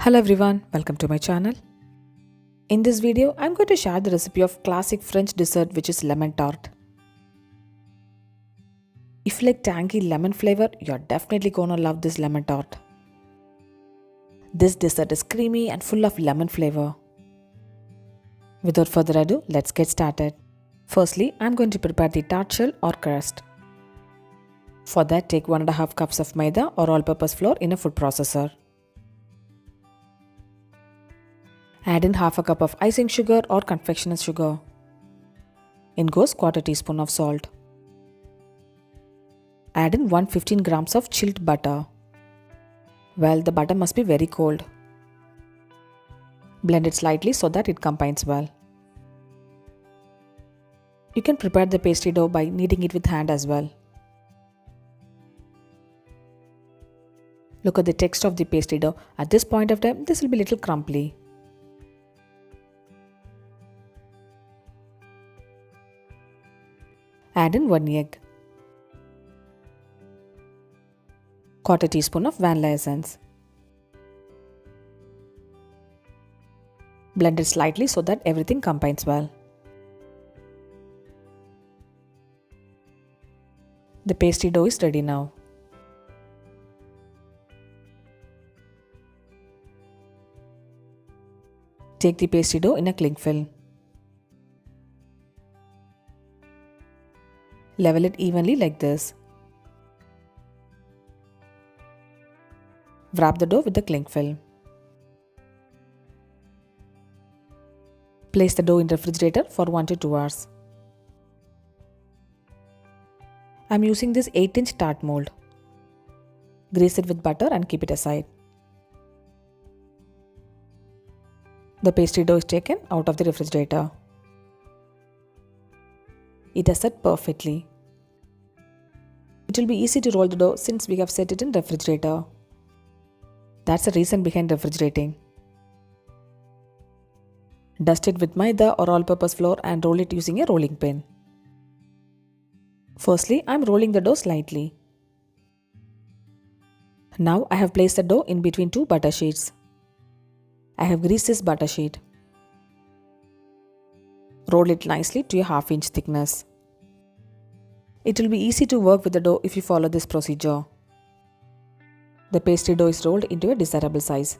Hello everyone, welcome to my channel. In this video, I'm going to share the recipe of classic French dessert which is lemon tart. If you like tangy lemon flavor, you're definitely gonna love this lemon tart. This dessert is creamy and full of lemon flavor. Without further ado, let's get started. Firstly, I'm going to prepare the tart shell or crust. For that, take 1.5 cups of maida or all-purpose flour in a food processor. Add in half a cup of icing sugar or confectioner's sugar. In goes 1/4 teaspoon of salt. Add in 115 grams of chilled butter. Well, the butter must be very cold. Blend it slightly so that it combines well. You can prepare the pastry dough by kneading it with hand as well. Look at the texture of the pastry dough. At this point of time, this will be a little crumbly. Add in 1 egg. 1/4 teaspoon of vanilla essence. Blend it slightly so that everything combines well. The pastry dough is ready now. Take the pastry dough in a cling film. Level it evenly like this. Wrap the dough with the cling film. Place the dough in the refrigerator for 1 to 2 hours. I'm using this 8-inch tart mold. Grease it with butter and keep it aside. The pastry dough is taken out of the refrigerator. It has set perfectly. It will be easy to roll the dough since we have set it in refrigerator. That's the reason behind refrigerating. Dust it with maida or all-purpose flour and roll it using a rolling pin. Firstly, I'm rolling the dough slightly. Now I have placed the dough in between 2 butter sheets. I have greased this butter sheet. Roll it nicely to a 1/2 inch thickness. It will be easy to work with the dough if you follow this procedure. The pastry dough is rolled into a desirable size.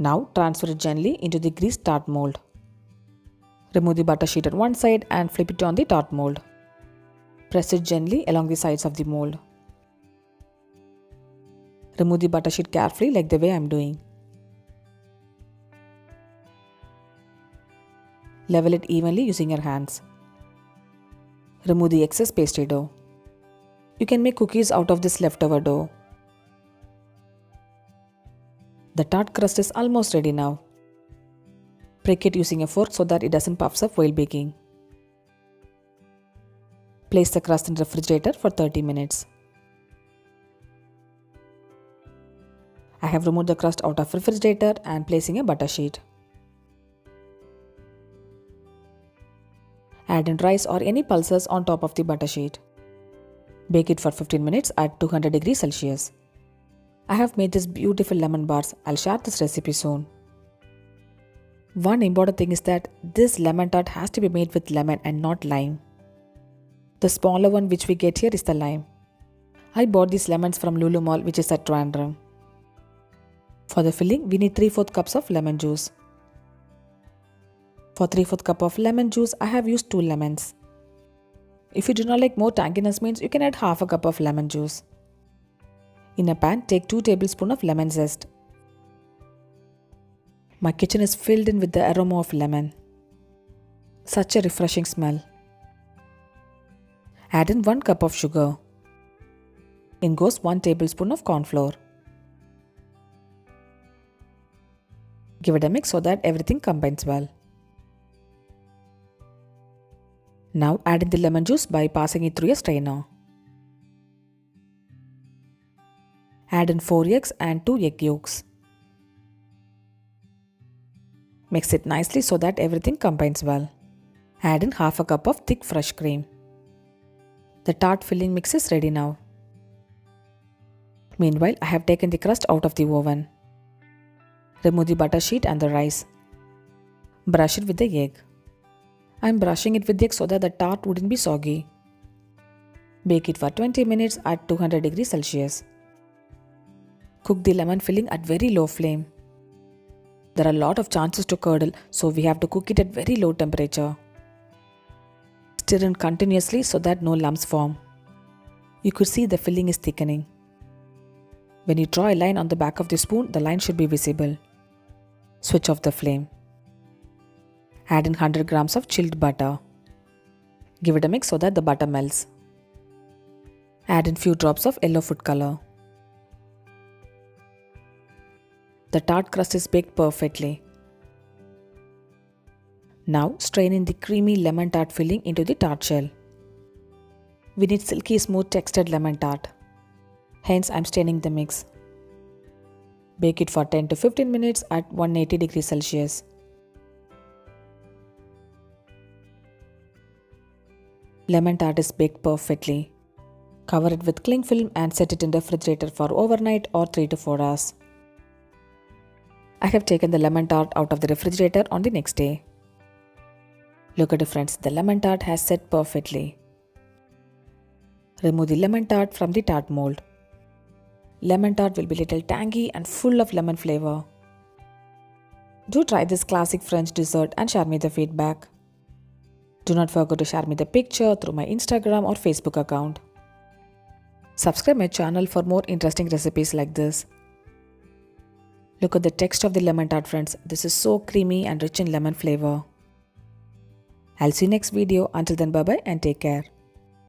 Now transfer it gently into the greased tart mold. Remove the butter sheet on one side and flip it on the tart mold. Press it gently along the sides of the mold. Remove the butter sheet carefully like the way I am doing. Level it evenly using your hands. Remove the excess pastry dough. You can make cookies out of this leftover dough. The tart crust is almost ready now. Prick it using a fork so that it doesn't puff up while baking. Place the crust in the refrigerator for 30 minutes. I have removed the crust out of refrigerator and placing a butter sheet. Add in rice or any pulses on top of the butter sheet. Bake it for 15 minutes at 200 degrees Celsius. I have made this beautiful lemon bars. I'll share this recipe soon. One important thing is that this lemon tart has to be made with lemon and not lime. The smaller one which we get here is the lime. I bought these lemons from Lulu Mall, which is at Trivandrum. For the filling, we need 3/4 cups of lemon juice. For 3/4 cup of lemon juice, I have used 2 lemons. If you do not like more tanginess means you can add half a cup of lemon juice. In a pan, take 2 tablespoons of lemon zest. My kitchen is filled in with the aroma of lemon. Such a refreshing smell. Add in 1 cup of sugar. In goes 1 tablespoon of corn flour. Give it a mix so that everything combines well. Now add in the lemon juice by passing it through a strainer. Add in 4 eggs and 2 egg yolks. Mix it nicely so that everything combines well. Add in half a cup of thick fresh cream. The tart filling mix is ready now. Meanwhile, I have taken the crust out of the oven. Remove the butter sheet and the rice. Brush it with the egg. I am brushing it with the egg so that the tart wouldn't be soggy. Bake it for 20 minutes at 200 degrees Celsius. Cook the lemon filling at very low flame. There are a lot of chances to curdle, so we have to cook it at very low temperature. Stir in continuously so that no lumps form. You could see the filling is thickening. When you draw a line on the back of the spoon, the line should be visible. Switch off the flame. Add in 100 grams of chilled butter. Give it a mix so that the butter melts. Add in few drops of yellow food color. The tart crust is baked perfectly. Now strain in the creamy lemon tart filling into the tart shell. We need silky smooth textured lemon tart. Hence I am staining the mix. Bake it for 10 to 15 minutes at 180 degrees Celsius. Lemon tart is baked perfectly. Cover it with cling film and set it in the refrigerator for overnight or 3 to 4 hours. I have taken the lemon tart out of the refrigerator on the next day. Look at it friends, the lemon tart has set perfectly. Remove the lemon tart from the tart mold. Lemon tart will be little tangy and full of lemon flavor. Do try this classic French dessert and share me the feedback. Do not forget to share me the picture through my Instagram or Facebook account. Subscribe my channel for more interesting recipes like this. Look at the texture of the lemon tart friends. This is so creamy and rich in lemon flavor. I'll see you next video. Until then, bye bye and take care.